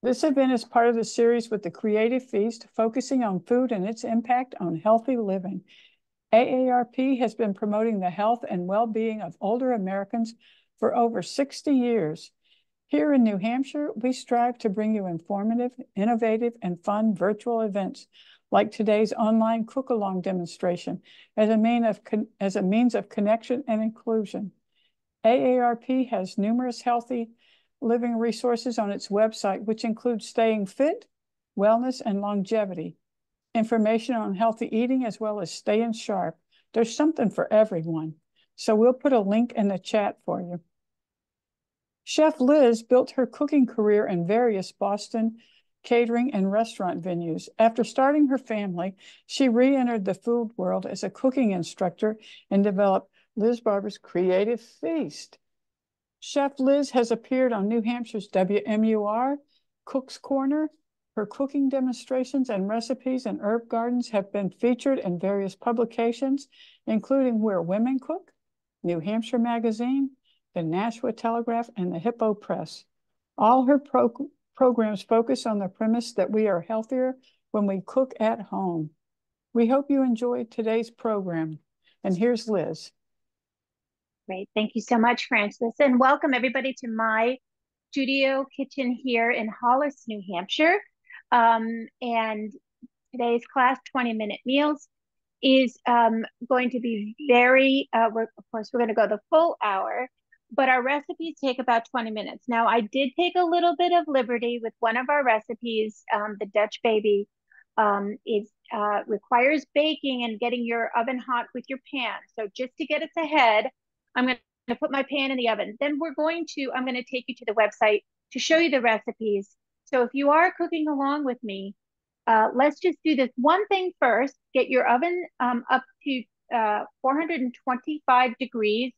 This event is part of the series with the Creative Feast, focusing on food and its impact on healthy living. AARP has been promoting the health and well-being of older Americans for over 60 years. Here in New Hampshire, we strive to bring you informative, innovative, and fun virtual events like today's online cook-along demonstration as a means of connection and inclusion. AARP has numerous healthy living resources on its website, which include staying fit, wellness, and longevity, information on healthy eating, as well as staying sharp. There's something for everyone. So we'll put a link in the chat for you. Chef Liz built her cooking career in various Boston catering and restaurant venues. After starting her family, she re-entered the food world as a cooking instructor and developed Liz Barber's Creative Feast. Chef Liz has appeared on New Hampshire's WMUR, Cook's Corner. Her cooking demonstrations and recipes in herb gardens have been featured in various publications, including Where Women Cook, New Hampshire Magazine, the Nashua Telegraph, and the Hippo Press. All her programs focus on the premise that we are healthier when we cook at home. We hope you enjoyed today's program. And here's Liz. Great. Thank you so much, Frances. And welcome everybody to my studio kitchen here in Hollis, New Hampshire. And today's class, 20-minute meals, is going to be very, of course, we're going to go the full hour, but our recipes take about 20 minutes. Now, I did take a little bit of liberty with one of our recipes, the Dutch baby. It requires baking and getting your oven hot with your pan. So just to get us ahead, I'm going to put my pan in the oven. Then I'm going to take you to the website to show you the recipes. So if you are cooking along with me, let's just do this one thing first. Get your oven up to 425 degrees.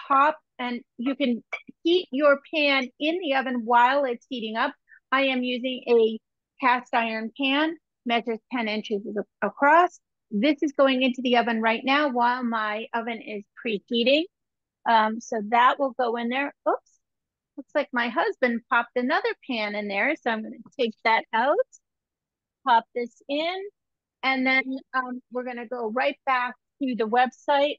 Pop, and you can heat your pan in the oven while it's heating up. I am using a cast iron pan, measures 10 inches across. This is going into the oven right now while my oven is preheating. So that will go in there. Oops, looks like my husband popped another pan in there. So I'm going to take that out, pop this in, and then we're going to go right back to the website.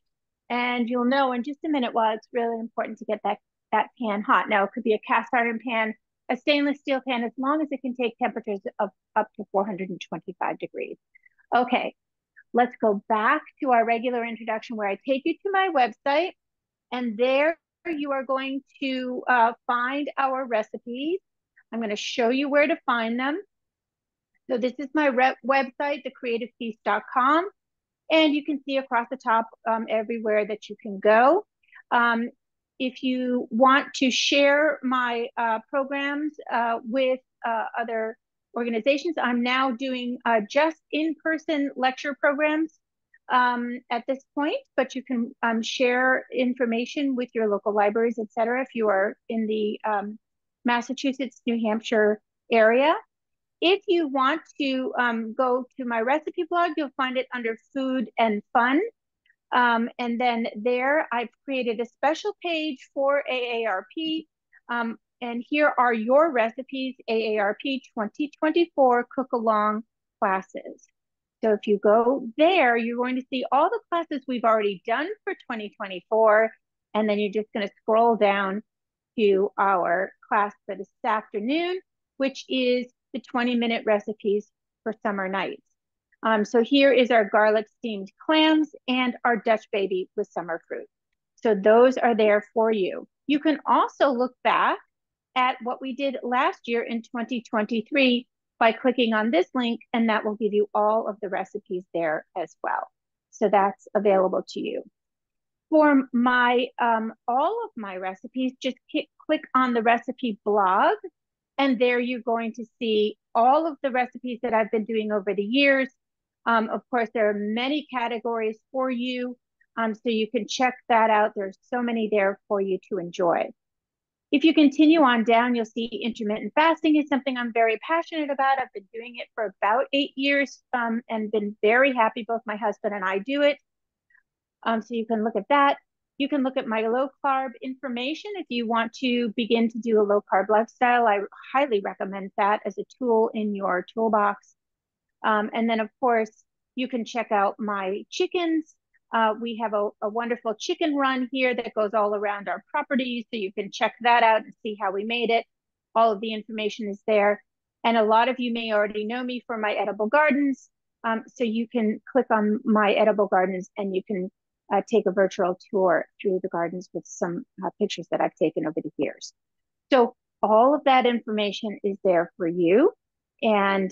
And you'll know in just a minute why it's really important to get that pan hot. Now, it could be a cast iron pan, a stainless steel pan, as long as it can take temperatures of up to 425 degrees. Okay, let's go back to our regular introduction where I take you to my website. And there you are going to find our recipes. I'm going to show you where to find them. So this is my website, thecreativefeast.com. And you can see across the top everywhere that you can go. If you want to share my programs with other organizations, I'm now doing just in-person lecture programs at this point, but you can share information with your local libraries, et cetera, if you are in the Massachusetts, New Hampshire area. If you want to go to my recipe blog, you'll find it under Food and Fun. And then there, I've created a special page for AARP. And here are your recipes, AARP 2024 Cook-Along classes. So if you go there, you're going to see all the classes we've already done for 2024. And then you're just going to scroll down to our class for this afternoon, which is the 20-minute recipes for summer nights. So here is our garlic steamed clams and our Dutch baby with summer fruit. So those are there for you. You can also look back at what we did last year in 2023 by clicking on this link, and that will give you all of the recipes there as well. So that's available to you. For my all of my recipes, just click on the recipe blog, and there you're going to see all of the recipes that I've been doing over the years. Of course, there are many categories for you, so you can check that out. There's so many there for you to enjoy. If you continue on down, you'll see intermittent fasting is something I'm very passionate about. I've been doing it for about 8 years and been very happy. Both my husband and I do it. So you can look at that. You can look at my low carb information if you want to begin to do a low carb lifestyle. I highly recommend that as a tool in your toolbox. And then, of course, you can check out my chickens. We have a wonderful chicken run here that goes all around our property. So you can check that out and see how we made it. All of the information is there. And a lot of you may already know me for my edible gardens. So you can click on my edible gardens and you can take a virtual tour through the gardens with some pictures that I've taken over the years. So all of that information is there for you. And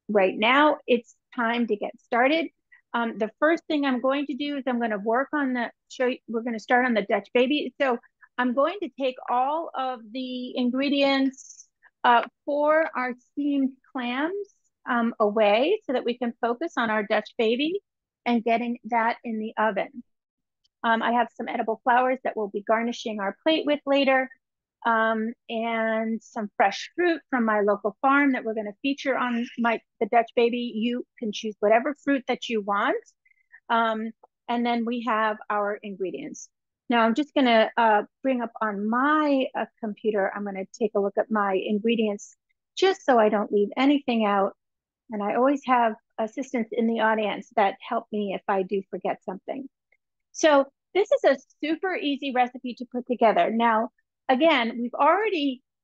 right now it's time to get started. The first thing I'm going to do is I'm going to work on we're going to start on the Dutch baby. So I'm going to take all of the ingredients for our steamed clams away so that we can focus on our Dutch baby and getting that in the oven. I have some edible flowers that we'll be garnishing our plate with later, and some fresh fruit from my local farm that we're going to feature on the Dutch baby. You can choose whatever fruit that you want. And then we have our ingredients. Now I'm just going to bring up on my computer, I'm going to take a look at my ingredients just so I don't leave anything out. And I always have assistants in the audience that help me if I do forget something. So this is a super easy recipe to put together. Now, again,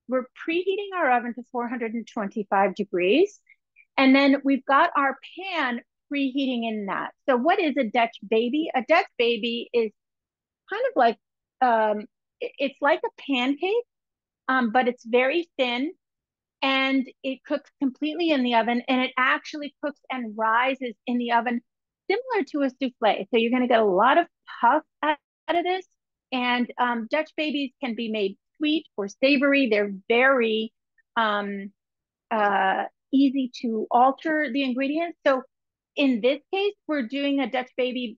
we're preheating our oven to 425 degrees. And then we've got our pan preheating in that. So what is a Dutch baby? A Dutch baby is kind of like, it's like a pancake, but it's very thin and it cooks completely in the oven, and it actually cooks and rises in the oven similar to a souffle. So you're going to get a lot of puff out of this. And Dutch babies can be made sweet or savory. They're very easy to alter the ingredients. So in this case, we're doing a Dutch baby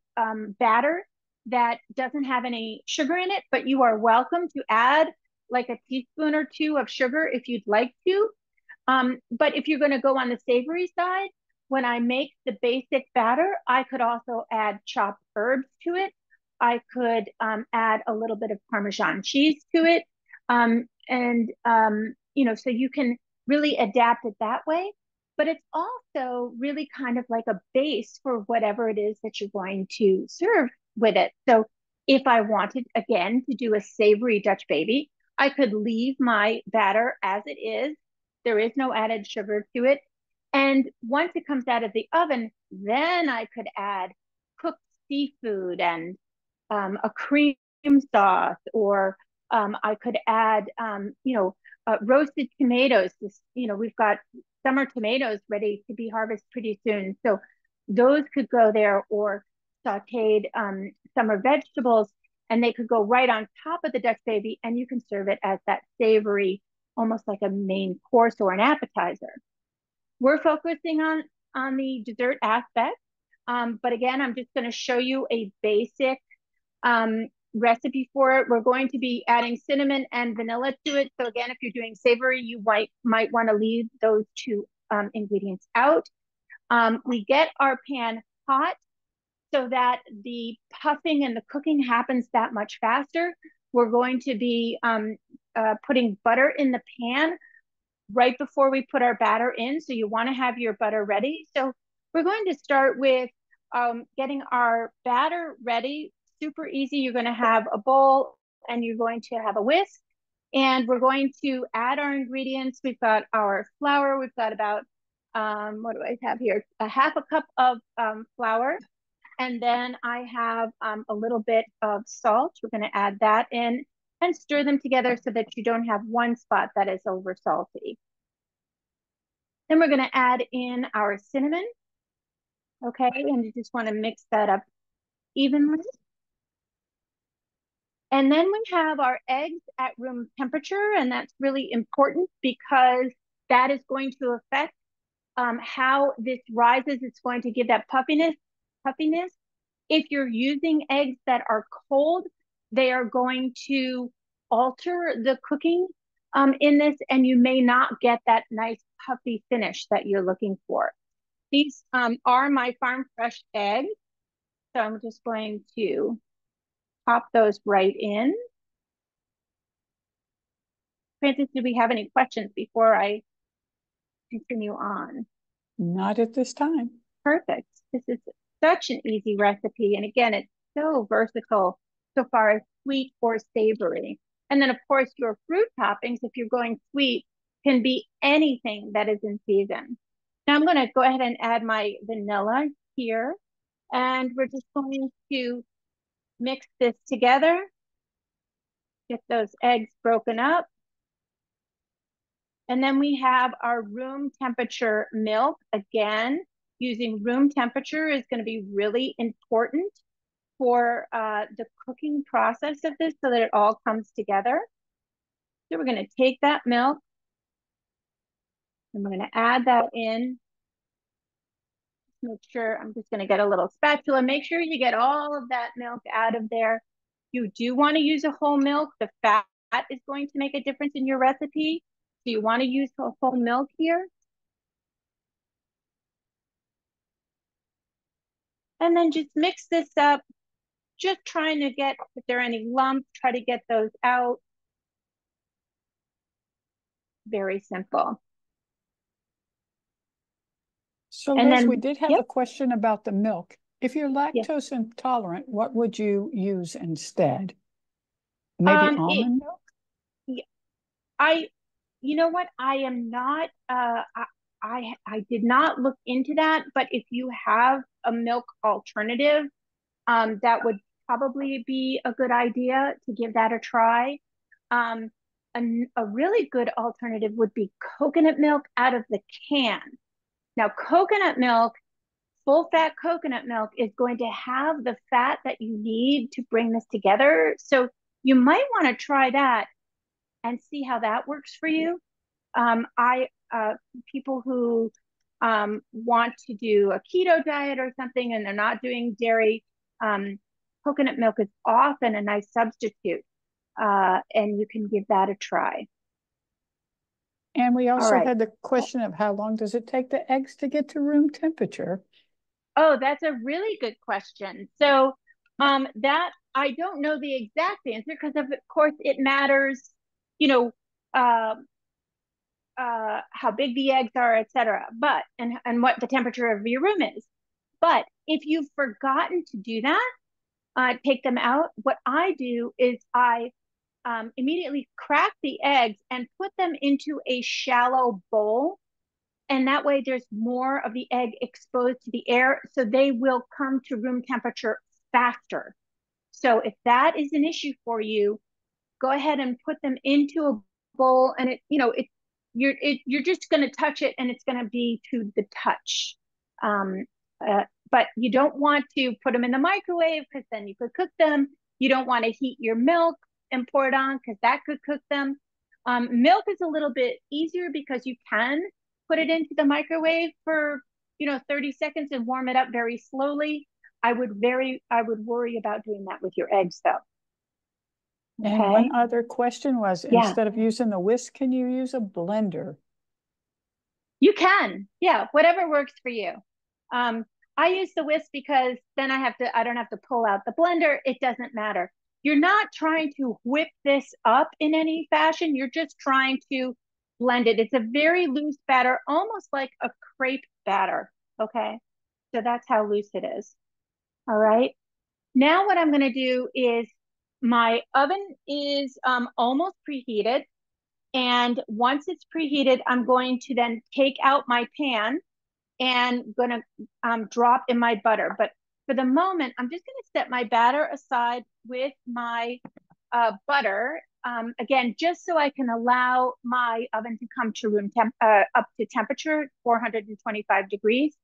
batter that doesn't have any sugar in it, but you are welcome to add like a teaspoon or two of sugar if you'd like to. But if you're going to go on the savory side, when I make the basic batter, I could also add chopped herbs to it. I could add a little bit of Parmesan cheese to it. So you can really adapt it that way. But it's also really kind of like a base for whatever it is that you're going to serve with it. So if I wanted, again, to do a savory Dutch baby, I could leave my batter as it is. There is no added sugar to it. And once it comes out of the oven, then I could add cooked seafood and a cream sauce, or I could add, roasted tomatoes. We've got summer tomatoes ready to be harvested pretty soon. So those could go there, or sauteed summer vegetables, and they could go right on top of the Dutch baby, and you can serve it as that savory, almost like a main course or an appetizer. We're focusing on the dessert aspect. But again, I'm just going to show you a basic recipe for it. We're going to be adding cinnamon and vanilla to it. So again, if you're doing savory, you might want to leave those two ingredients out. We get our pan hot so that the puffing and the cooking happens that much faster. We're going to be putting butter in the pan right before we put our batter in. So you want to have your butter ready. So we're going to start with getting our batter ready. Super easy. You're going to have a bowl and you're going to have a whisk. And we're going to add our ingredients. We've got our flour. We've got about, what do I have here? A half a cup of flour. And then I have a little bit of salt. We're going to add that in and stir them together so that you don't have one spot that is over salty. Then we're going to add in our cinnamon. Okay, and you just want to mix that up evenly. And then we have our eggs at room temperature, and that's really important because that is going to affect how this rises. It's going to give that puffiness. If you're using eggs that are cold, they are going to alter the cooking in this, and you may not get that nice puffy finish that you're looking for. These are my farm fresh eggs. So I'm just going to pop those right in. Francis, do we have any questions before I continue on? Not at this time. Perfect. This is such an easy recipe. And again, it's so versatile so far as sweet or savory. And then, of course, your fruit toppings, if you're going sweet, can be anything that is in season. Now I'm going to go ahead and add my vanilla here. And we're just going to mix this together. Get those eggs broken up. And then we have our room temperature milk. Again, using room temperature is going to be really important for the cooking process of this so that it all comes together. So we're going to take that milk and we're going to add that in. Make sure, I'm just going to get a little spatula. Make sure you get all of that milk out of there. You do want to use a whole milk. The fat is going to make a difference in your recipe. So you want to use whole milk here. And then just mix this up. Just trying to get, if there are any lumps, try to get those out. Very simple. So And Liz, then, we did have a question about the milk. If you're lactose intolerant, what would you use instead? Maybe almond milk? You know what? I am not, I did not look into that, but if you have a milk alternative, that would probably be a good idea to give that a try. A really good alternative would be coconut milk out of the can. Now, coconut milk, full fat coconut milk is going to have the fat that you need to bring this together. So you might want to try that and see how that works for you. People who want to do a keto diet or something and they're not doing dairy, coconut milk is often a nice substitute, and you can give that a try. And we also had the question of how long does it take the eggs to get to room temperature? Oh, that's a really good question. So that I don't know the exact answer because of course it matters, you know, how big the eggs are, etc. But and what the temperature of your room is. But if you've forgotten to do that, take them out. What I do is I immediately crack the eggs and put them into a shallow bowl. And that way there's more of the egg exposed to the air, so they will come to room temperature faster. So if that is an issue for you, go ahead and put them into a bowl, and you're just going to touch it, and it's going to be to the touch. But you don't want to put them in the microwave because then you could cook them. You don't want to heat your milk and pour it on because that could cook them. Milk is a little bit easier because you can put it into the microwave for 30 seconds and warm it up very slowly. I would worry about doing that with your eggs though. Okay. And one other question was, instead of using the whisk, can you use a blender? You can, yeah, whatever works for you. I use the whisk because then I don't have to pull out the blender. It doesn't matter. You're not trying to whip this up in any fashion. You're just trying to blend it. It's a very loose batter, almost like a crepe batter. Okay. So that's how loose it is. All right. Now what I'm going to do is my oven is almost preheated. And once it's preheated, I'm going to then take out my pan and going to drop in my butter. But for the moment, I'm just going to set my batter aside with my butter. Again, just so I can allow my oven to come to up to temperature, 425 degrees.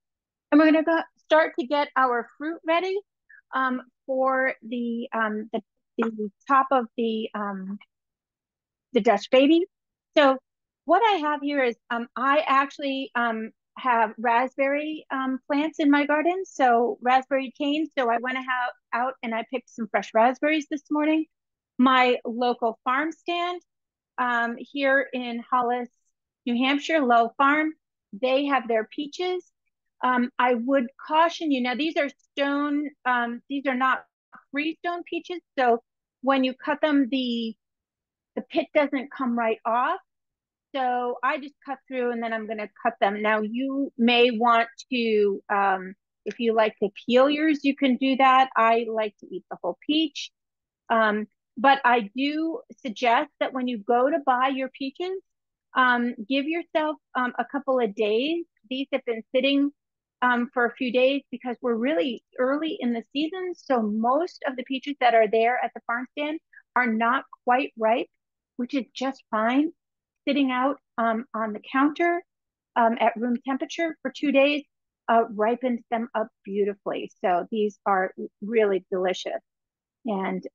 And we're going to start to get our fruit ready for the top of the Dutch baby. So what I have here is I actually have raspberry plants in my garden, so raspberry canes. So I went out and I picked some fresh raspberries this morning. My local farm stand here in Hollis, New Hampshire, Low Farm, they have their peaches. I would caution you, now these are stone, these are not freestone peaches. So when you cut them, the pit doesn't come right off. So I just cut through and then I'm going to cut them. Now you may want to, if you like to peel yours, you can do that. I like to eat the whole peach. But I do suggest that when you go to buy your peaches, give yourself a couple of days. These have been sitting for a few days because we're really early in the season. So most of the peaches that are there at the farm stand are not quite ripe, which is just fine. Sitting out on the counter at room temperature for 2 days ripens them up beautifully. So these are really delicious. And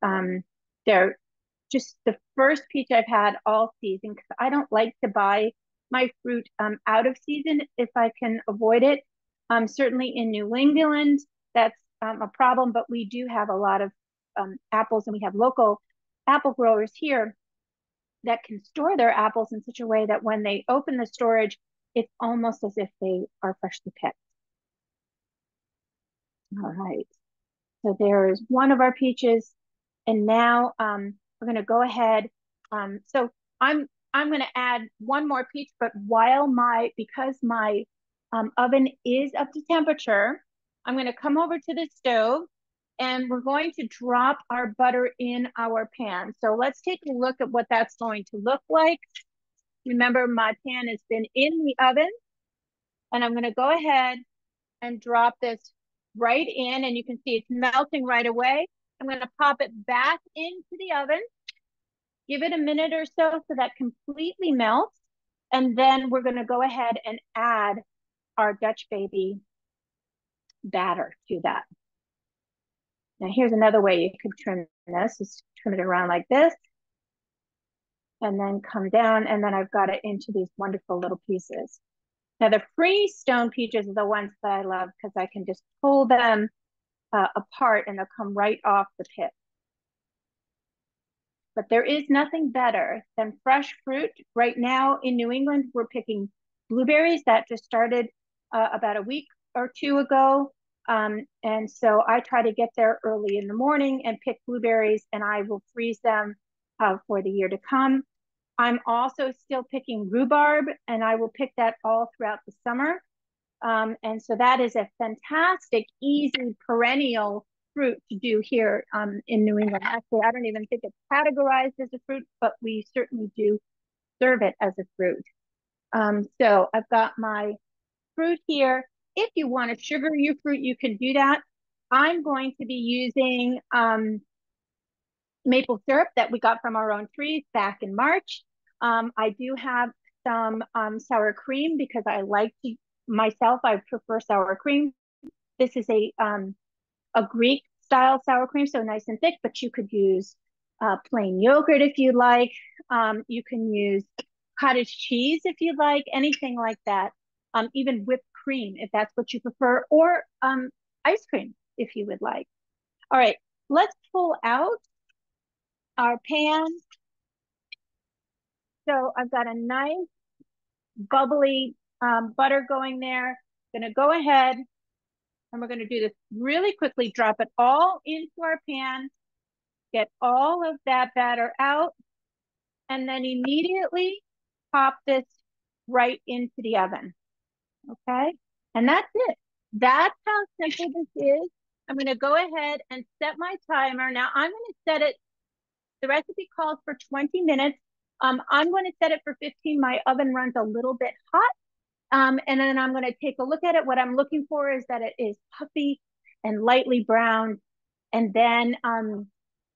they're just the first peach I've had all season because I don't like to buy my fruit out of season if I can avoid it. Certainly in New England, that's a problem, but we do have a lot of apples and we have local apple growers here that can store their apples in such a way that when they open the storage, it's almost as if they are freshly picked. All right. So there is one of our peaches. And now we're going to go ahead. So I'm going to add one more peach, but because my oven is up to temperature, I'm going to come over to the stove and we're going to drop our butter in our pan. So let's take a look at what that's going to look like. Remember, my pan has been in the oven and I'm going to go ahead and drop this right in, and you can see it's melting right away. I'm going to pop it back into the oven, give it a minute or so that completely melts, and then we're going to go ahead and add our Dutch baby batter to that. Now here's another way you could trim this, is trim it around like this, and then come down, and then I've got it into these wonderful little pieces. Now the freestone peaches are the ones that I love because I can just pull them apart and they'll come right off the pit. But there is nothing better than fresh fruit. Right now in New England, we're picking blueberries. That just started about a week or two ago. And so I try to get there early in the morning and pick blueberries, and I will freeze them for the year to come. I'm also still picking rhubarb, and I will pick that all throughout the summer. And so that is a fantastic, easy, perennial fruit to do here in New England. Actually, I don't even think it's categorized as a fruit, but we certainly do serve it as a fruit. So I've got my fruit here. If you want to sugar your fruit, you can do that. I'm going to be using maple syrup that we got from our own trees back in March. I do have some sour cream because I prefer sour cream. This is a Greek style sour cream, so nice and thick, but you could use plain yogurt if you like. You can use cottage cheese if you'd like, anything like that. Even whipped cream if that's what you prefer, or ice cream if you would like. All right, let's pull out our pan. So I've got a nice bubbly butter going there. Gonna go ahead and we're gonna do this really quickly, drop it all into our pan, get all of that batter out, and then immediately pop this right into the oven, okay? And that's it. That's how simple this is. I'm gonna go ahead and set my timer. Now I'm gonna set it, the recipe calls for 20 minutes. I'm going to set it for 15. My oven runs a little bit hot. And then I'm going to take a look at it. What I'm looking for is that it is puffy and lightly browned. And then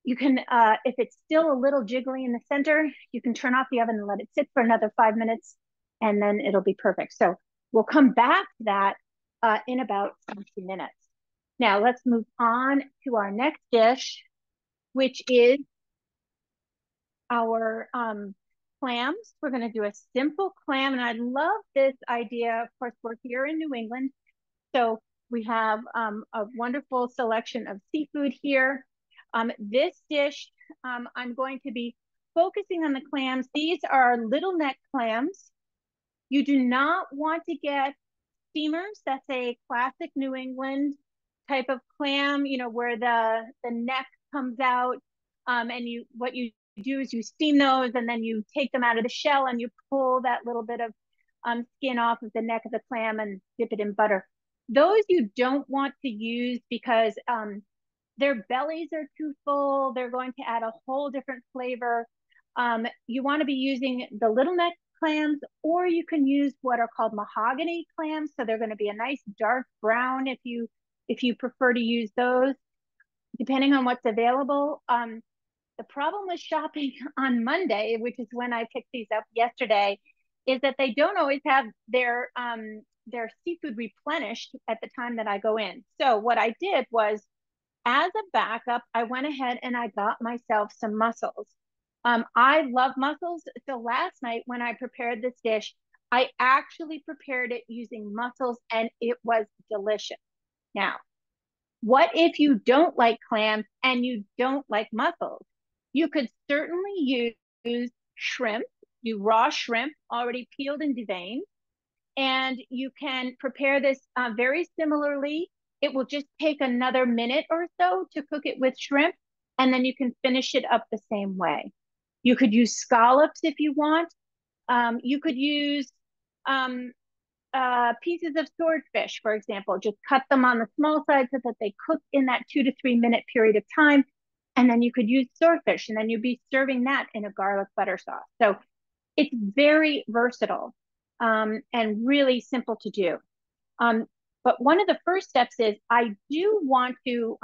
you can, if it's still a little jiggly in the center, you can turn off the oven and let it sit for another 5 minutes, and then it'll be perfect. So we'll come back to that in about 20 minutes. Now let's move on to our next dish, which is our clams. We're going to do a simple clam, and I love this idea. Of course, we're here in New England, so we have a wonderful selection of seafood here. This dish, I'm going to be focusing on the clams. These are little neck clams. You do not want to get steamers. That's a classic New England type of clam, you know, where the neck comes out, and what you do is you steam those and then you take them out of the shell and you pull that little bit of skin off of the neck of the clam and dip it in butter. Those you don't want to use because their bellies are too full. They're going to add a whole different flavor. You want to be using the little neck clams, or you can use what are called mahogany clams. So they're going to be a nice dark brown if you prefer to use those, depending on what's available. The problem with shopping on Monday, which is when I picked these up yesterday, is that they don't always have their seafood replenished at the time that I go in. So what I did was, as a backup, I went ahead and I got myself some mussels. I love mussels. So last night when I prepared this dish, I actually prepared it using mussels and it was delicious. Now, what if you don't like clams and you don't like mussels? You could certainly use shrimp, do raw shrimp already peeled and deveined, and you can prepare this very similarly. It will just take another minute or so to cook it with shrimp, and then you can finish it up the same way. You could use scallops if you want. You could use pieces of swordfish, for example. Just cut them on the small side so that they cook in that 2 to 3 minute period of time. And then you could use swordfish, and then you'd be serving that in a garlic butter sauce. So it's very versatile and really simple to do. But one of the first steps is I do want to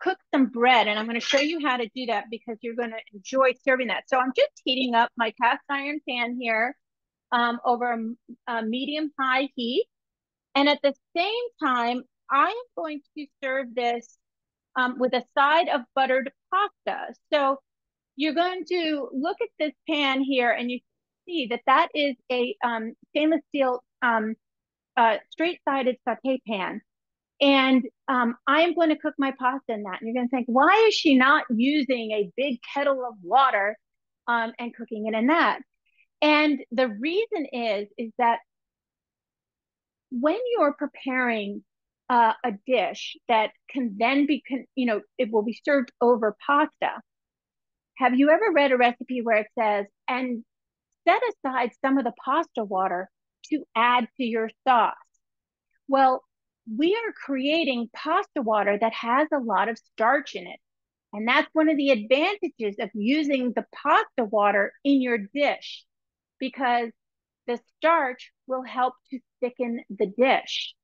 cook some bread, and I'm going to show you how to do that because you're going to enjoy serving that. So I'm just heating up my cast iron pan here over a medium-high heat. And at the same time, I am going to serve this with a side of buttered pasta. So you're going to look at this pan here and you see that that is a stainless steel straight-sided saute pan. And I'm going to cook my pasta in that. And you're going to think, why is she not using a big kettle of water and cooking it in that? And the reason is that when you're preparing a dish that can then be, it will be served over pasta. Have you ever read a recipe where it says, and set aside some of the pasta water to add to your sauce? Well, we are creating pasta water that has a lot of starch in it. And that's one of the advantages of using the pasta water in your dish, because the starch will help to thicken the dish.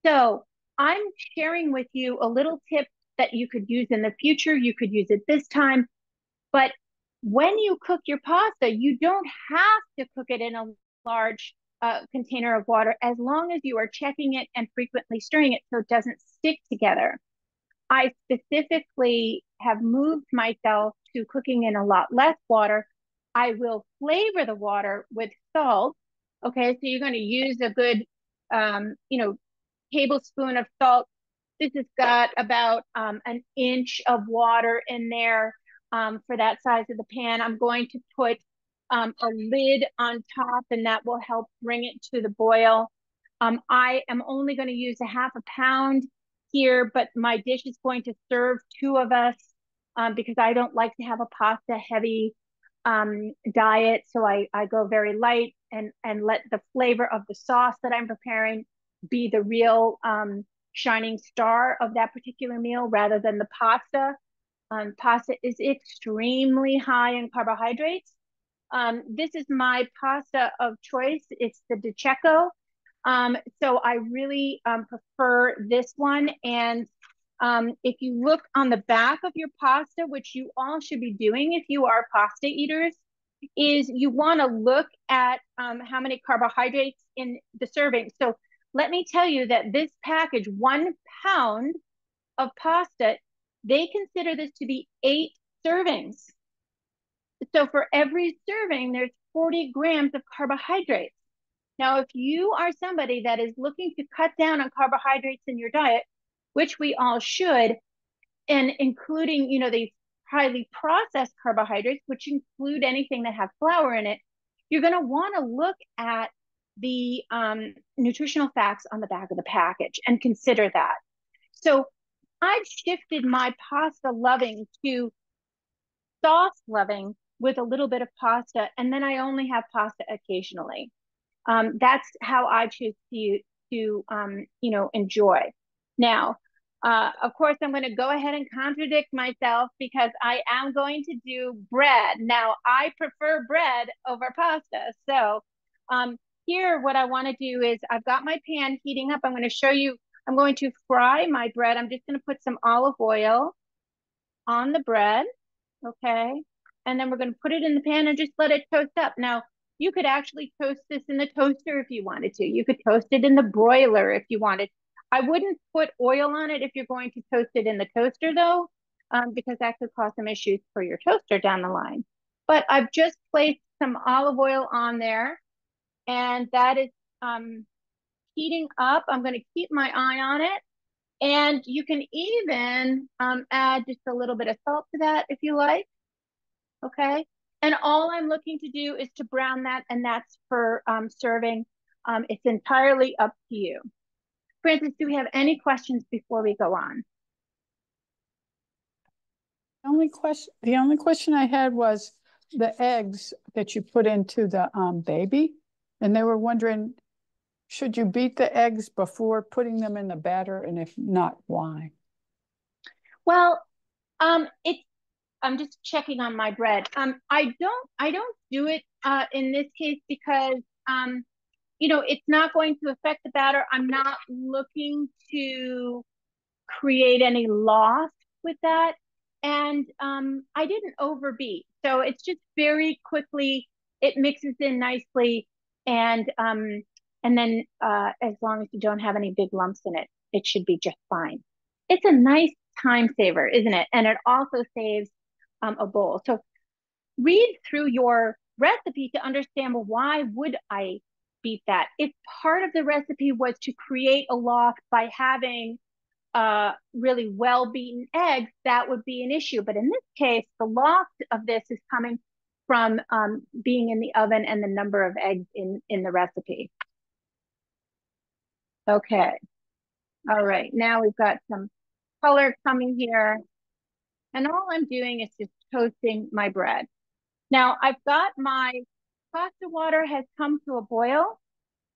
So I'm sharing with you a little tip that you could use in the future. You could use it this time. But when you cook your pasta, you don't have to cook it in a large container of water, as long as you are checking it and frequently stirring it so it doesn't stick together. I specifically have moved myself to cooking in a lot less water. I will flavor the water with salt. Okay, so you're going to use a good, tablespoon of salt. This has got about an inch of water in there for that size of the pan. I'm going to put a lid on top, and that will help bring it to the boil. I am only going to use a half a pound here, but my dish is going to serve 2 of us because I don't like to have a pasta heavy diet. So I go very light and let the flavor of the sauce that I'm preparing be the real shining star of that particular meal rather than the pasta. Pasta is extremely high in carbohydrates. This is my pasta of choice. It's the Di Cecco. So I really prefer this one. And if you look on the back of your pasta, which you all should be doing if you are pasta eaters, is you want to look at how many carbohydrates in the serving. So let me tell you that this package, 1 pound of pasta, they consider this to be 8 servings. So for every serving, there's 40 grams of carbohydrates. Now, if you are somebody that is looking to cut down on carbohydrates in your diet, which we all should, and including, the highly processed carbohydrates, which include anything that has flour in it, you're going to want to look at the nutritional facts on the back of the package and consider that. So I've shifted my pasta loving to sauce loving with a little bit of pasta, and then I only have pasta occasionally. That's how I choose to enjoy. Now, of course, I'm going to go ahead and contradict myself because I am going to do bread. Now, I prefer bread over pasta. So here, what I want to do is I've got my pan heating up. I'm going to show you, I'm going to fry my bread. I'm just going to put some olive oil on the bread. Okay. And then we're going to put it in the pan and just let it toast up. Now, you could actually toast this in the toaster if you wanted to. You could toast it in the broiler if you wanted. I wouldn't put oil on it if you're going to toast it in the toaster, though, because that could cause some issues for your toaster down the line. But I've just placed some olive oil on there, and that is heating up. I'm going to keep my eye on it. And you can even add just a little bit of salt to that if you like. Okay. And all I'm looking to do is to brown that, and that's for serving. It's entirely up to you. Francis, do we have any questions before we go on? The only question I had was the eggs that you put into the baby, and they were wondering, should you beat the eggs before putting them in the batter, and if not, why? Well, it's I'm just checking on my bread. I don't do it in this case because it's not going to affect the batter. I'm not looking to create any loss with that. And I didn't overbeat. So it's just very quickly, it mixes in nicely. And then as long as you don't have any big lumps in it, it should be just fine. It's a nice time saver, isn't it? And it also saves a bowl. So read through your recipe to understand, well, why would I beat that? If part of the recipe was to create a loft by having really well beaten eggs, that would be an issue. But in this case, the loft of this is coming from being in the oven and the number of eggs in the recipe. Okay. All right. Now we've got some color coming here. And all I'm doing is just toasting my bread. Now I've got my pasta water has come to a boil.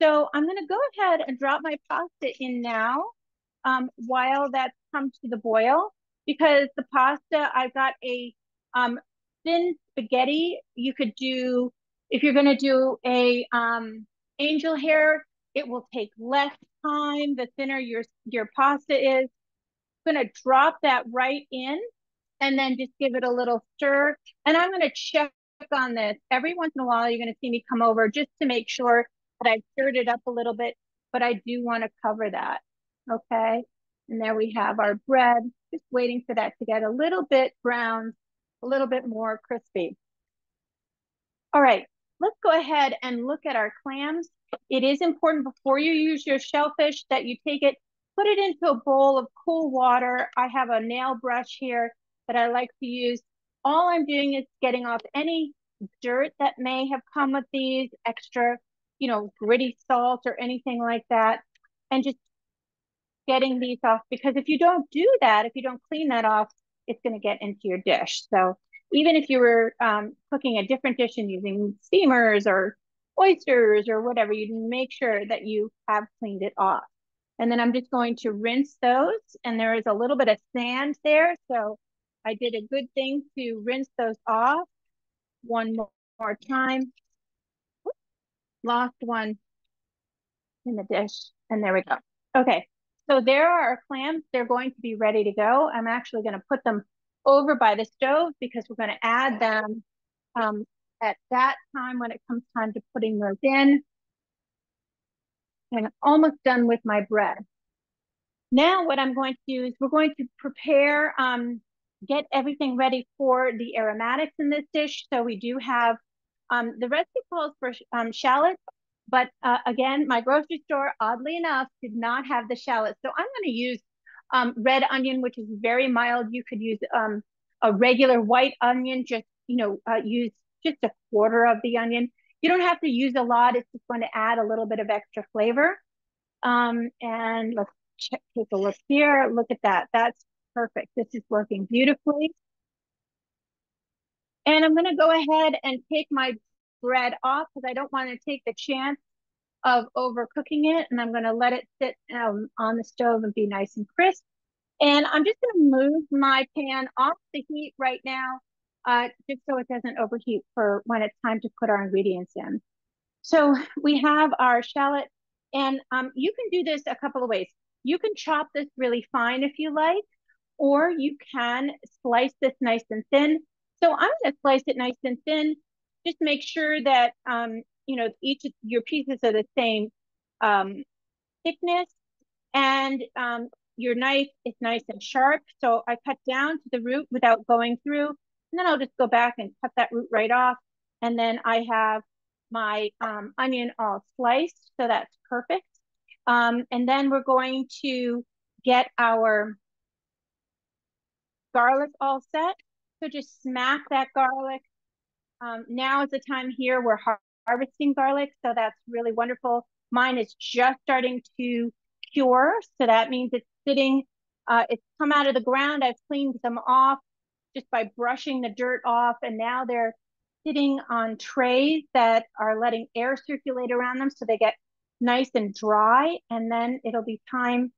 So I'm going to go ahead and drop my pasta in now while that's come to the boil, because the pasta, I've got a thin spaghetti. You could do, if you're going to do a angel hair, it will take less time the thinner your pasta is. I'm going to drop that right in and then just give it a little stir. And I'm going to check on this. Every once in a while, you're going to see me come over just to make sure that I've stirred it up a little bit, but I do want to cover that. Okay. And there we have our bread, just waiting for that to get a little bit browned, a little bit more crispy. All right, let's go ahead and look at our clams. It is important before you use your shellfish that you take it, put it into a bowl of cool water. I have a nail brush here that I like to use. All I'm doing is getting off any dirt that may have come with these, extra, gritty salt or anything like that, and just getting these off, because if you don't do that, if you don't clean that off, it's going to get into your dish. So even if you were cooking a different dish and using steamers or oysters or whatever, you make sure that you have cleaned it off. And then I'm just going to rinse those. And there is a little bit of sand there. So I did a good thing to rinse those off one more time. Lost one in the dish. And there we go. Okay. So there are our clams. They're going to be ready to go. I'm actually going to put them over by the stove because we're going to add them at that time when it comes time to putting those in. And I'm almost done with my bread. Now what I'm going to do is we're going to prepare, get everything ready for the aromatics in this dish. So we do have, the recipe calls for shallots, but again, my grocery store, oddly enough, did not have the shallots. So I'm going to use red onion, which is very mild. You could use a regular white onion, just, use just a quarter of the onion. You don't have to use a lot. It's just going to add a little bit of extra flavor. And let's take a look here. Look at that. That's perfect. This is working beautifully. And I'm going to go ahead and take my bread off because I don't want to take the chance of overcooking it. And I'm going to let it sit on the stove and be nice and crisp. And I'm just going to move my pan off the heat right now, just so it doesn't overheat for when it's time to put our ingredients in. So we have our shallot, and you can do this a couple of ways. You can chop this really fine if you like, or you can slice this nice and thin. So I'm going to slice it nice and thin. Just make sure that each of your pieces are the same thickness, and your knife is nice and sharp. So I cut down to the root without going through, and then I'll just go back and cut that root right off. And then I have my onion all sliced, so that's perfect. And then we're going to get our garlic all set. So just smack that garlic. Now is the time here we're harvesting garlic, so that's really wonderful. Mine is just starting to cure, so that means it's sitting, it's come out of the ground. I've cleaned them off just by brushing the dirt off, and now they're sitting on trays that are letting air circulate around them so they get nice and dry, and then it'll be time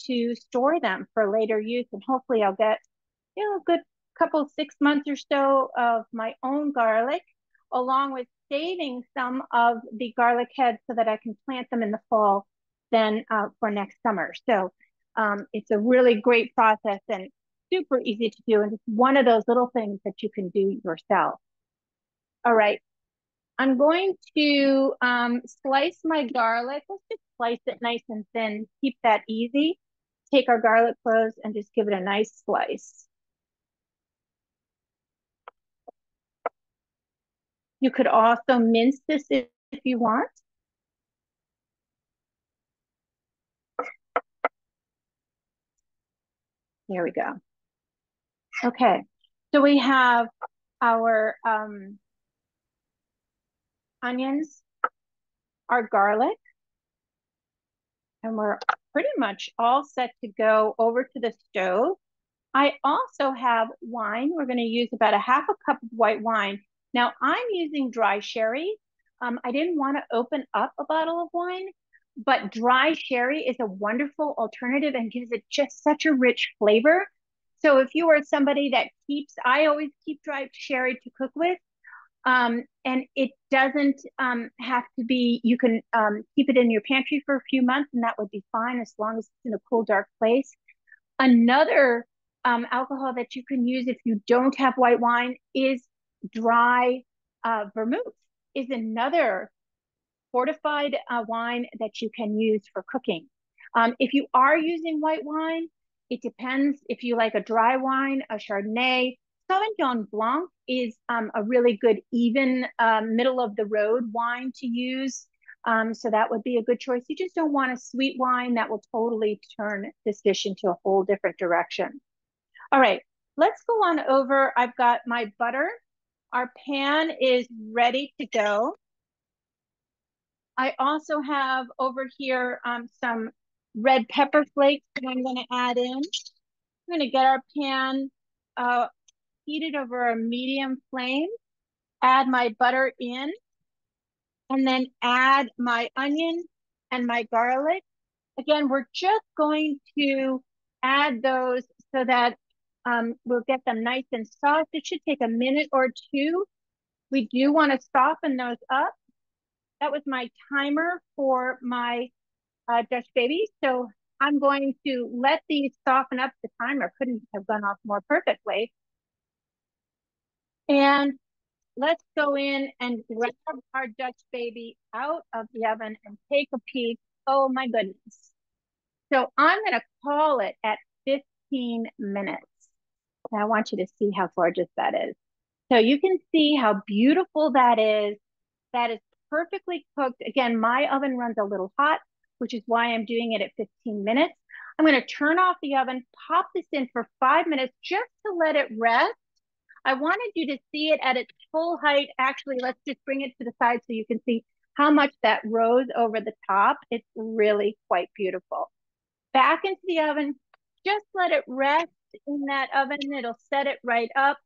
to store them for later use, and hopefully I'll get a good couple 6 months or so of my own garlic, along with saving some of the garlic heads so that I can plant them in the fall then for next summer. So it's a really great process and super easy to do, and it's one of those little things that you can do yourself. All right, I'm going to slice my garlic. Let's just slice it nice and thin, keep that easy. Take our garlic cloves and just give it a nice slice. You could also mince this if you want. There we go. Okay, so we have our onions, our garlic, and we're pretty much all set to go over to the stove. I also have wine. We're going to use about a half a cup of white wine. Now I'm using dry sherry. I didn't want to open up a bottle of wine, but dry sherry is a wonderful alternative and gives it just such a rich flavor. So if you are somebody that I always keep dry sherry to cook with. And it doesn't have to be, you can keep it in your pantry for a few months and that would be fine as long as it's in a cool, dark place. Another alcohol that you can use if you don't have white wine is dry vermouth, is another fortified wine that you can use for cooking. If you are using white wine, it depends if you like a dry wine, a Chardonnay. Sauvignon Blanc is a really good, even middle of the road wine to use. So that would be a good choice. You just don't want a sweet wine that will totally turn this dish into a whole different direction. All right, let's go on over. I've got my butter. Our pan is ready to go. I also have over here some red pepper flakes that I'm going to add in. I'm going to get our pan heated over a medium flame, add my butter in, and then add my onion and my garlic. Again, we're just going to add those so that we'll get them nice and soft. It should take a minute or two. We do want to soften those up. That was my timer for my Dutch baby. So I'm going to let these soften up. The timer couldn't have gone off more perfectly. And let's go in and grab our Dutch baby out of the oven and take a peek. Oh my goodness. So I'm going to call it at 15 minutes. And I want you to see how gorgeous that is. So you can see how beautiful that is. That is perfectly cooked. Again, my oven runs a little hot, which is why I'm doing it at 15 minutes. I'm going to turn off the oven, pop this in for 5 minutes just to let it rest. I wanted you to see it at its full height. Actually, let's just bring it to the side so you can see how much that rose over the top. It's really quite beautiful. back into the oven. Just let it rest in that oven. It'll set it right up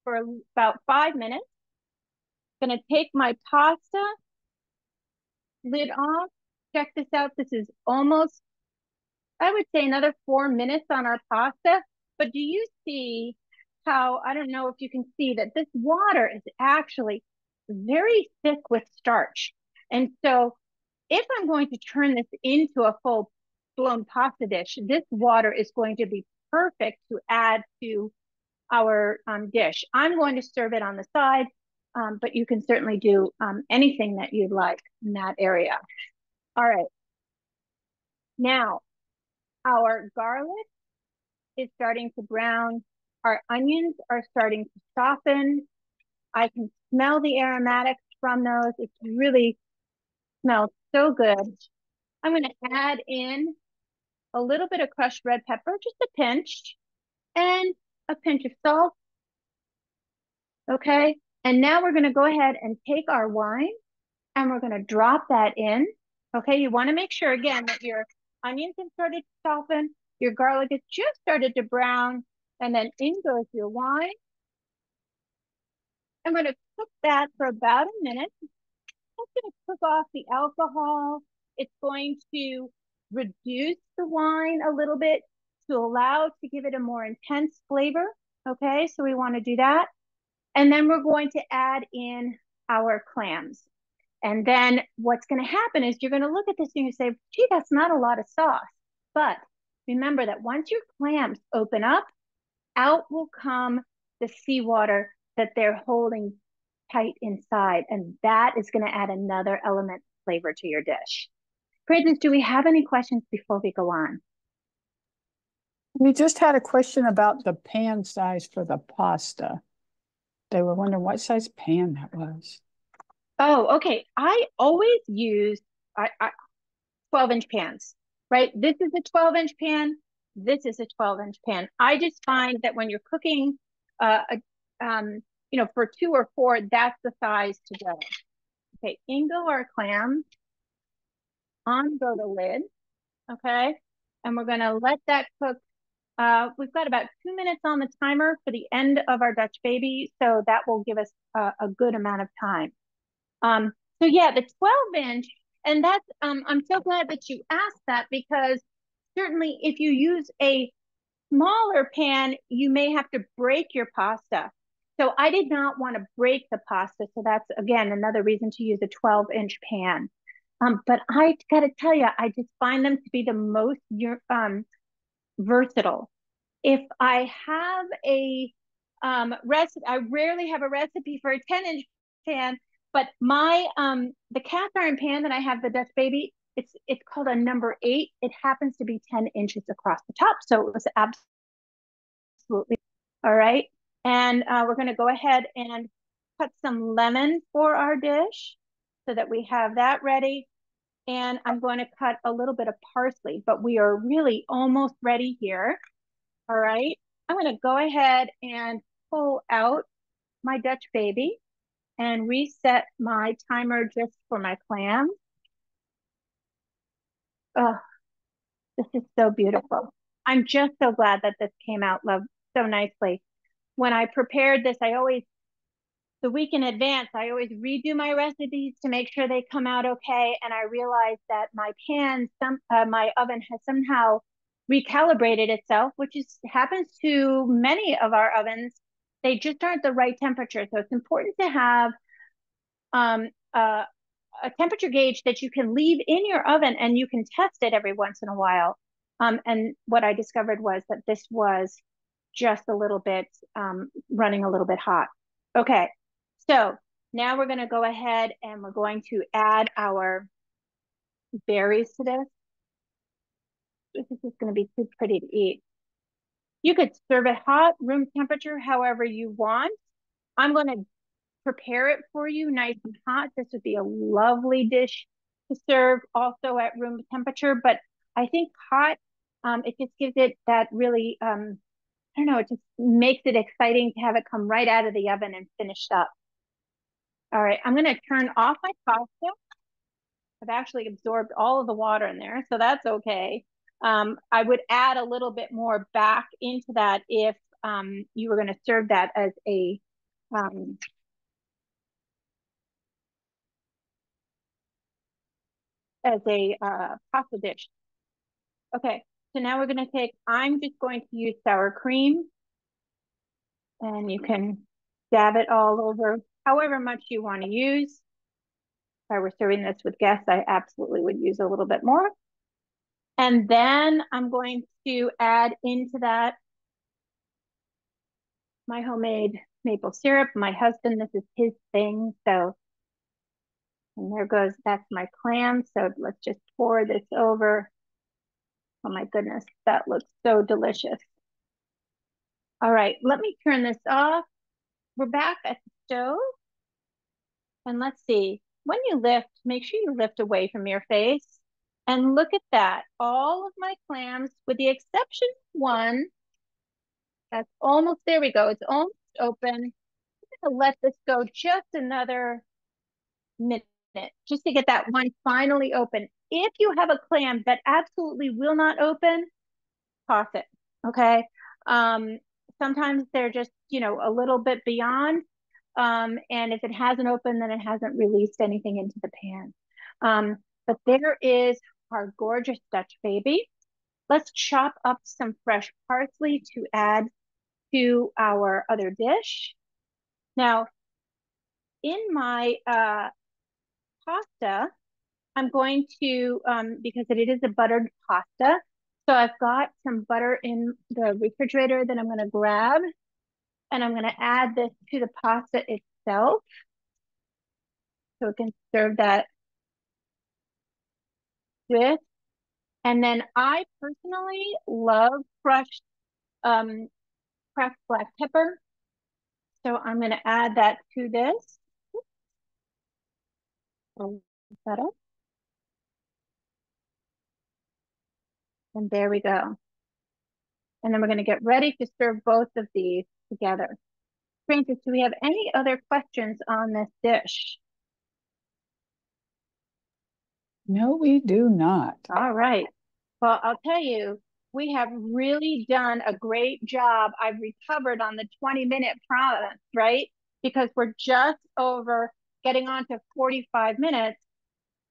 for about 5 minutes. I'm gonna take my pasta, lid off. Check this out. This is almost, I would say, another 4 minutes on our pasta. But do you see how, I don't know if you can see that this water is actually very thick with starch. And so if I'm going to turn this into a full blown pasta dish, this water is going to be perfect to add to our dish. I'm going to serve it on the side, but you can certainly do anything that you'd like in that area. All right. Now, our garlic is starting to brown. Our onions are starting to soften. I can smell the aromatics from those. It really smells so good. I'm going to add in a little bit of crushed red pepper, just a pinch, and a pinch of salt. Okay. And now we're going to go ahead and take our wine and we're going to drop that in. Okay. You want to make sure, again, that your onions have started to soften, your garlic has just started to brown, and then in goes your wine. I'm going to cook that for about a minute. That's going to cook off the alcohol. It's going to reduce the wine a little bit to allow to give it a more intense flavor. Okay, so we want to do that. And then we're going to add in our clams. And then what's going to happen is you're going to look at this and you say, gee, that's not a lot of sauce. But remember that once your clams open up, out will come the seawater that they're holding tight inside. And that is going to add another element of flavor to your dish. Prudence, do we have any questions before we go on? We just had a question about the pan size for the pasta. They were wondering what size pan that was. Oh, okay. I always use 12-inch pans, right? This is a 12-inch pan. This is a 12-inch pan. I just find that when you're cooking, for 2 or 4, that's the size to go. Okay, in go our clams. On go the lid. Okay, and we're gonna let that cook. We've got about 2 minutes on the timer for the end of our Dutch baby, so that will give us a good amount of time. So yeah, the 12-inch, and that's, I'm so glad that you asked that, because certainly if you use a smaller pan, you may have to break your pasta. So I did not want to break the pasta. So that's, again, another reason to use a 12-inch pan. But I got to tell you, I just find them to be the most versatile. If I have a recipe, I rarely have a recipe for a 10-inch pan, but my the cast iron pan that I have, the Dutch baby, it's called a number 8. It happens to be 10 inches across the top, so it was absolutely all right. And we're going to go ahead and cut some lemon for our dish so that we have that ready. And I'm going to cut a little bit of parsley, but we are really almost ready here. All right. I'm going to go ahead and pull out my Dutch baby and reset my timer just for my clams. Oh, this is so beautiful. I'm just so glad that this came out so nicely. When I prepared this, the week in advance, I always redo my recipes to make sure they come out okay. And I realized that my my oven has somehow recalibrated itself, which happens to many of our ovens. They just aren't the right temperature. So it's important to have a temperature gauge that you can leave in your oven and you can test it every once in a while. And what I discovered was that this was just a little bit running a little bit hot. Okay, so now we're going to go ahead and we're going to add our berries to this. This is just going to be too pretty to eat. You could serve it hot, room temperature, however you want. I'm going to prepare it for you nice and hot. This would be a lovely dish to serve also at room temperature, but I think hot, it just gives it that really, I don't know, it just makes it exciting to have it come right out of the oven and finished up. All right, I'm gonna turn off my pasta. I've actually absorbed all of the water in there, so that's okay. I would add a little bit more back into that if you were going to serve that as a pasta dish. Okay, so now we're going to take, I'm just going to use sour cream, and you can dab it all over however much you want to use. If I were serving this with guests, I absolutely would use a little bit more. And then I'm going to add into that my homemade maple syrup. My husband, this is his thing. So, and there goes, that's my clam. So let's just pour this over. Oh my goodness, that looks so delicious. All right, let me turn this off. We're back at the stove. And let's see, when you lift, make sure you lift away from your face. And look at that, all of my clams, with the exception of one, that's almost, there we go, it's almost open. I'm gonna let this go just another minute, just to get that one finally open. If you have a clam that absolutely will not open, toss it, okay? Sometimes they're just, you know, a little bit beyond. And if it hasn't opened, then it hasn't released anything into the pan. But there is our gorgeous Dutch baby. Let's chop up some fresh parsley to add to our other dish. Now, in my pasta, I'm going to, because it is a buttered pasta, so I've got some butter in the refrigerator that I'm going to grab, and I'm going to add this to the pasta itself, so we can serve that with. And then I personally love crushed cracked black pepper, so I'm going to add that to this. That up. And there we go. And then we're going to get ready to serve both of these together. Francis, do we have any other questions on this dish? No, we do not. All right. Well, I'll tell you, we have really done a great job. I've recovered on the 20-minute promise, right? Because we're just over getting on to 45 minutes,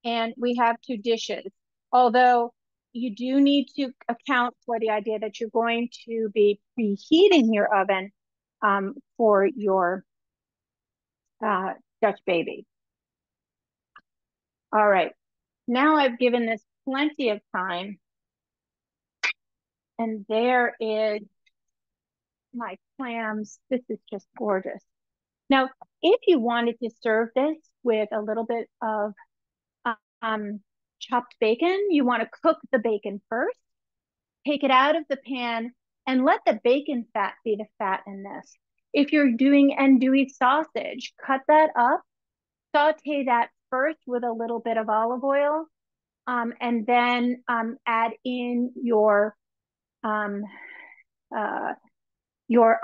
and we have two dishes. Although you do need to account for the idea that you're going to be preheating your oven for your Dutch baby. All right, now I've given this plenty of time, and there is my clams. This is just gorgeous. Now, if you wanted to serve this with a little bit of chopped bacon, you want to cook the bacon first, take it out of the pan, and let the bacon fat be the fat in this. If you're doing andouille sausage, cut that up, saute that first with a little bit of olive oil, and then add in your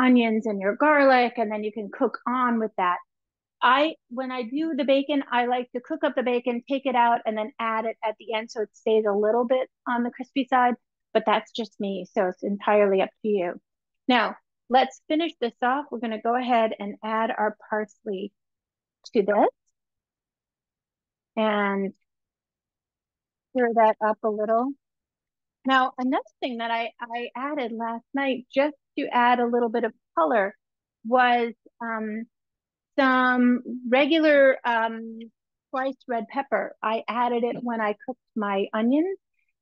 onions and your garlic, and then you can cook on with that. When I do the bacon, I like to cook up the bacon, take it out, and then add it at the end so it stays a little bit on the crispy side, but that's just me, so it's entirely up to you. Now, let's finish this off. We're gonna go ahead and add our parsley to this and stir that up a little. Now, another thing that I added last night just to add a little bit of color was some regular sliced red pepper. I added it when I cooked my onions.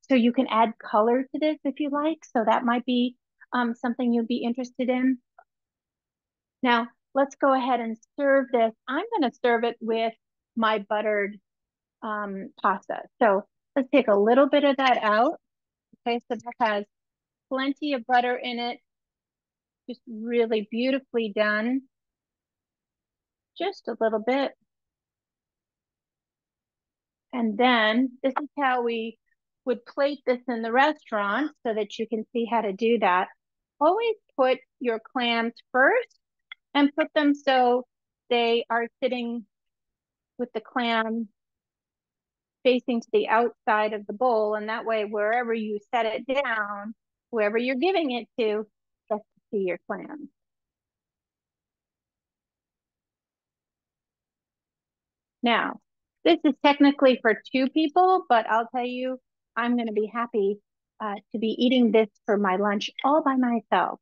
So you can add color to this if you like. So that might be something you'd be interested in. Now, let's go ahead and serve this. I'm going to serve it with my buttered pasta. So let's take a little bit of that out. Okay, so that has plenty of butter in it. Just really beautifully done. Just a little bit. And then this is how we would plate this in the restaurant so that you can see how to do that. Always put your clams first and put them so they are sitting with the clam facing to the outside of the bowl, and that way, wherever you set it down, whoever you're giving it to gets to see your clams. Now, this is technically for two people, but I'll tell you, I'm going to be happy to be eating this for my lunch all by myself.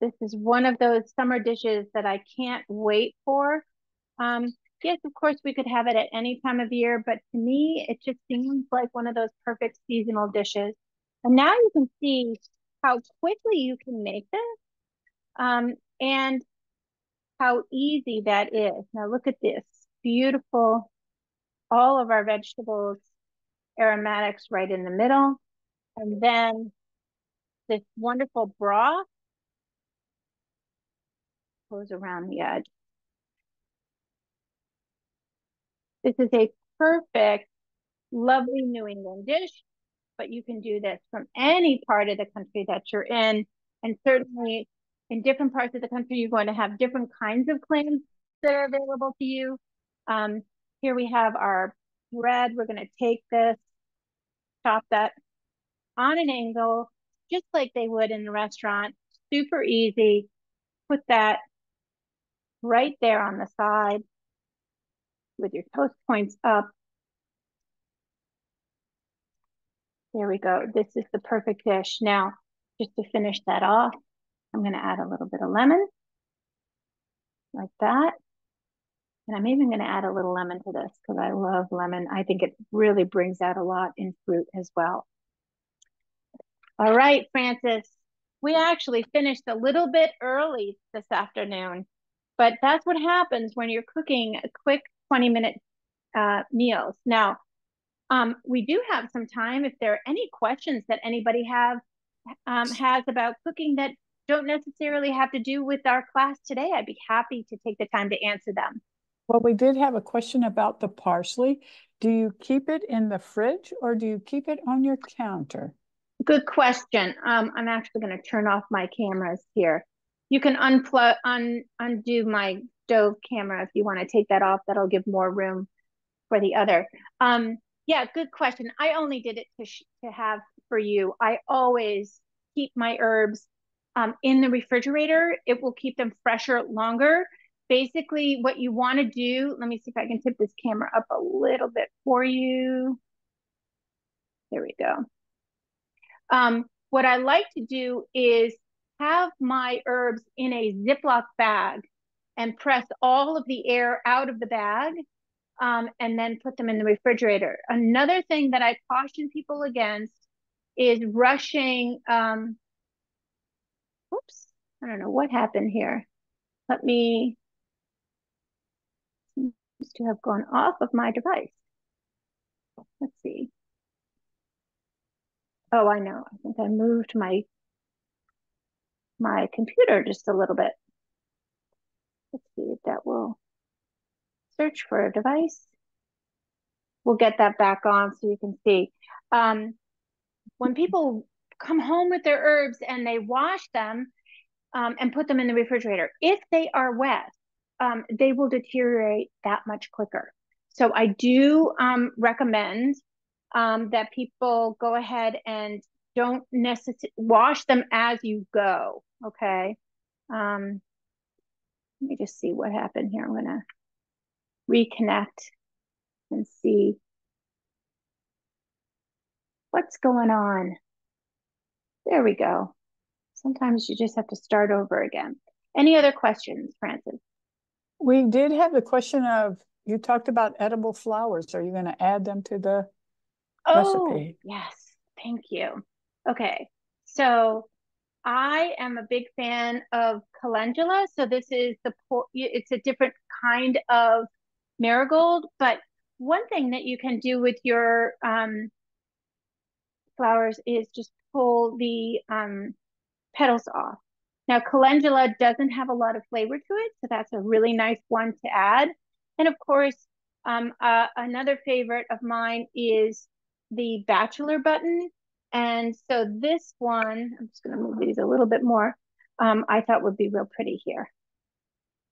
This is one of those summer dishes that I can't wait for. Yes, of course, we could have it at any time of year, but to me, it just seems like one of those perfect seasonal dishes. And now you can see how quickly you can make this and how easy that is. Now look at this, beautiful, all of our vegetables, aromatics right in the middle. And then this wonderful broth goes around the edge. This is a perfect, lovely New England dish, but you can do this from any part of the country that you're in. And certainly in different parts of the country, you're going to have different kinds of clams that are available to you. Here we have our bread. We're going to take this, chop that on an angle, just like they would in the restaurant. Super easy. Put that right there on the side with your toast points up. There we go. This is the perfect dish. Now, just to finish that off, I'm going to add a little bit of lemon, like that. And I'm even going to add a little lemon to this because I love lemon. I think it really brings out a lot in fruit as well. All right, Francis, we actually finished a little bit early this afternoon, but that's what happens when you're cooking a quick 20-minute meals. Now, we do have some time if there are any questions that anybody has about cooking that don't necessarily have to do with our class today. I'd be happy to take the time to answer them. Well, we did have a question about the parsley. Do you keep it in the fridge or do you keep it on your counter? Good question. I'm actually going to turn off my cameras here. You can undo my stove camera if you want to take that off. That'll give more room for the other. Yeah, good question. I only did it to have for you. I always keep my herbs in the refrigerator. It will keep them fresher longer. Basically, what you want to do, let me see if I can tip this camera up a little bit for you. There we go. What I like to do is have my herbs in a Ziploc bag and press all of the air out of the bag and then put them in the refrigerator. Another thing that I caution people against is rushing. Oops, I don't know what happened here. Let me, seems to have gone off of my device. Let's see. Oh, I know. I think I moved my computer just a little bit. Let's see if that will search for a device. We'll get that back on so you can see. When people come home with their herbs and they wash them and put them in the refrigerator, if they are wet, they will deteriorate that much quicker. So I do recommend that people go ahead and don't necessarily wash them as you go. Okay. Let me just see what happened here. I'm gonna reconnect and see what's going on. There we go. Sometimes you just have to start over again. Any other questions, Francis? We did have the question of, you talked about edible flowers. Are you going to add them to the recipe? Yes, thank you. Okay, so I am a big fan of calendula. So this is it's a different kind of marigold, but one thing that you can do with your flowers is just pull the petals off. Now, calendula doesn't have a lot of flavor to it, so that's a really nice one to add. And of course, another favorite of mine is the bachelor button. And so this one, I'm just going to move these a little bit more, I thought would be real pretty here.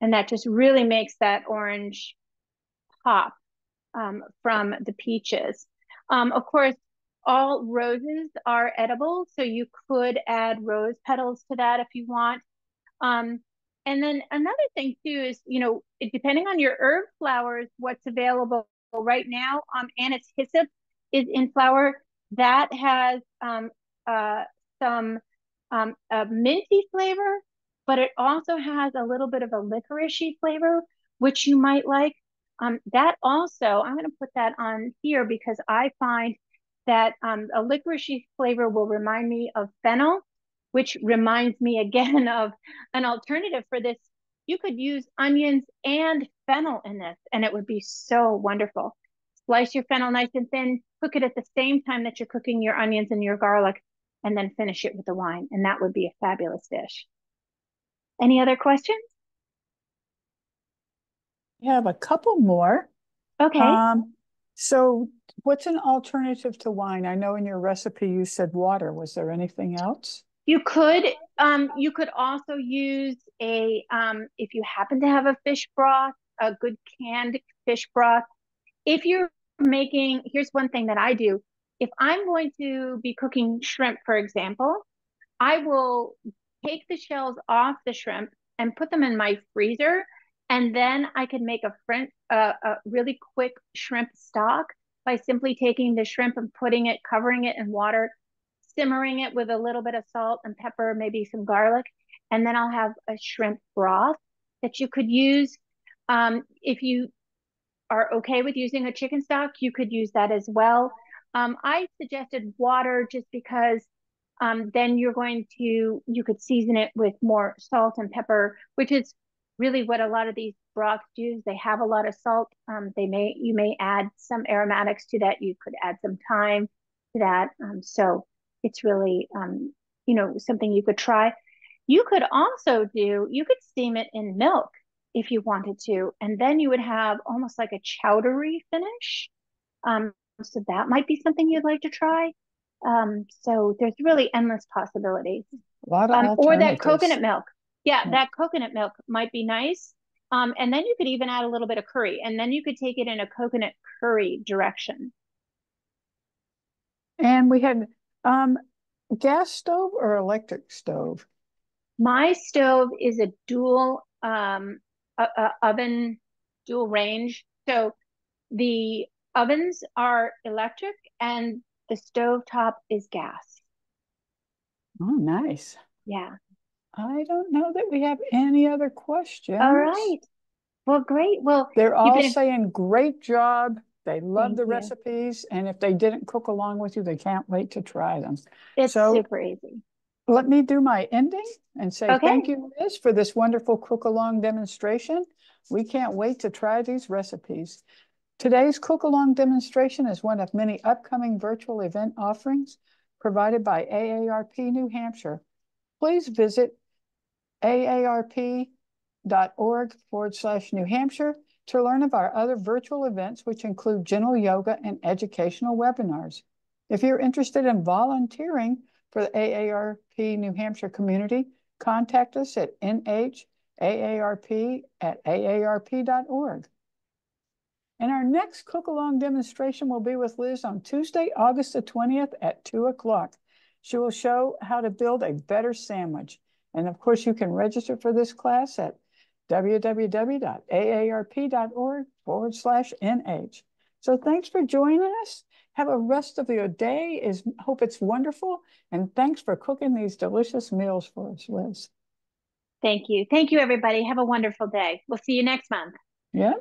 And that just really makes that orange pop. from the peaches. Of course, all roses are edible, so you could add rose petals to that if you want. Um, and then another thing too is, depending on your herb flowers, what's available right now, anise hyssop is in flower. That has some a minty flavor, but it also has a little bit of a licoricey flavor, which you might like. That also, I'm going to put that on here because I find that a licoricey flavor will remind me of fennel, which reminds me again of an alternative for this. You could use onions and fennel in this, and it would be so wonderful. Slice your fennel nice and thin, cook it at the same time that you're cooking your onions and your garlic, and then finish it with the wine. And that would be a fabulous dish. Any other questions? We have a couple more. Okay. So what's an alternative to wine? I know in your recipe you said water. Was there anything else? You could also use if you happen to have a fish broth, a good canned fish broth. If you're making, here's one thing that I do. If I'm going to be cooking shrimp, for example, I will take the shells off the shrimp and put them in my freezer, and then I can make a really quick shrimp stock by simply taking the shrimp and covering it in water, simmering it with a little bit of salt and pepper, maybe some garlic, and then I'll have a shrimp broth that you could use. If you are okay with using a chicken stock, you could use that as well. I suggested water just because then you could season it with more salt and pepper, which is really what a lot of these broths do. They have a lot of salt. You may add some aromatics to that. You could add some thyme to that. So it's really, something you could try. You could steam it in milk if you wanted to, and then you would have almost like a chowdery finish. So that might be something you'd like to try. So there's really endless possibilities. A lot of Or that alternatives. coconut milk. Yeah, Yeah. that coconut milk might be nice. And then you could even add a little bit of curry, and then you could take it in a coconut curry direction. And we had gas stove or electric stove? My stove is a dual oven, dual range. So the ovens are electric and the stove top is gas. Oh, nice. Yeah. I don't know that we have any other All questions. right. Well, great. Well, They're you've all been, saying great job. They love thank the you. recipes. And if they didn't cook along with you, they can't wait to try them. It's So super easy. let me do my ending and say thank Okay. you, Liz, for this wonderful cook along demonstration. We can't wait to try these recipes. Today's cook along demonstration is one of many upcoming virtual event offerings provided by AARP New Hampshire. Please visit aarp.org/New Hampshire to learn of our other virtual events, which include gentle yoga and educational webinars. If you're interested in volunteering for the AARP New Hampshire community, contact us at nhaarp@aarp.org. And our next cook-along demonstration will be with Liz on Tuesday, August the 20th at 2 o'clock. She will show how to build a better sandwich. And of course, you can register for this class at www.aarp.org/NH. So thanks for joining us. Have a rest of your day. Hope it's wonderful. And thanks for cooking these delicious meals for us, Liz. Thank you. Thank you, everybody. Have a wonderful day. We'll see you next month. Yeah.